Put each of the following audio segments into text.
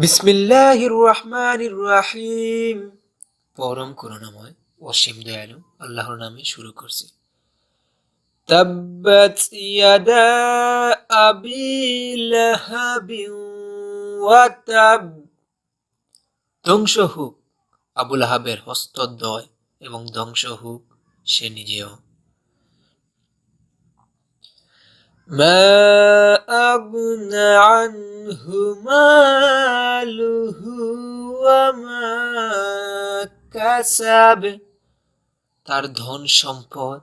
বিসমিল্লাহির রহমানির রহিম। পরম করুণাময় অসীম দয়ালু আল্লাহর নামে শুরু করছি। তাব্বাত ইয়াদা আবি লাহাবিন ওয়া তাব। ধ্বংস হোক আবু লাহাবের হস্তদ্বয় এবং ধ্বংস হোক সে নিজেও। মা আগনা আনহু মালুহু ওয়া মা কাসাব। তার ধন সম্পদ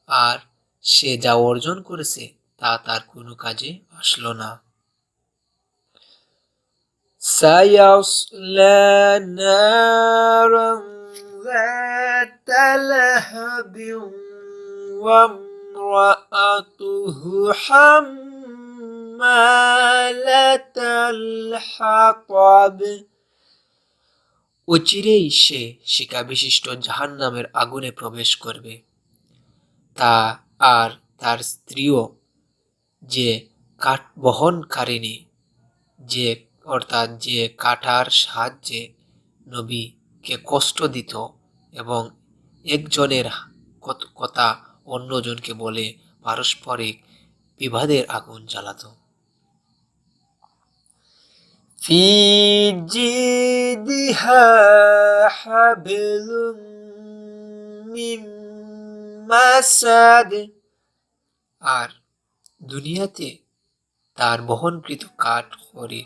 আর সে যা অর্জন করেছে তা তার কোনো কাজে আসলো না। সায়াসলা নারান যাতা লাহাবিন ওয়া ইমরাআতুহু হাম্মালাতাল হাতাব। অচিরেই সে শিখা বিশিষ্ট জাহান্নামের আগুনে প্রবেশ করবে। তা আর তার স্ত্রীও যে কাঠ বহনকারিণী, যে অর্থাৎ যে কাঠার সাহায্যে নবীকে কষ্ট দিত এবং একজনের কথা অন্যজনকে বলে পারস্পরিক বিবাদের আগুন জ্বালাত। ফি জিদিহা হাবলুম মিন মাসাদ। আর দুনিয়াতে তার বহনকৃত কাঠ খড়ির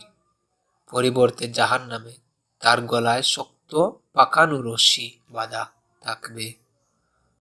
পরিবর্তে জাহান্নামে তার গলায় শক্ত পাকানো রশি বাঁধা থাকবে।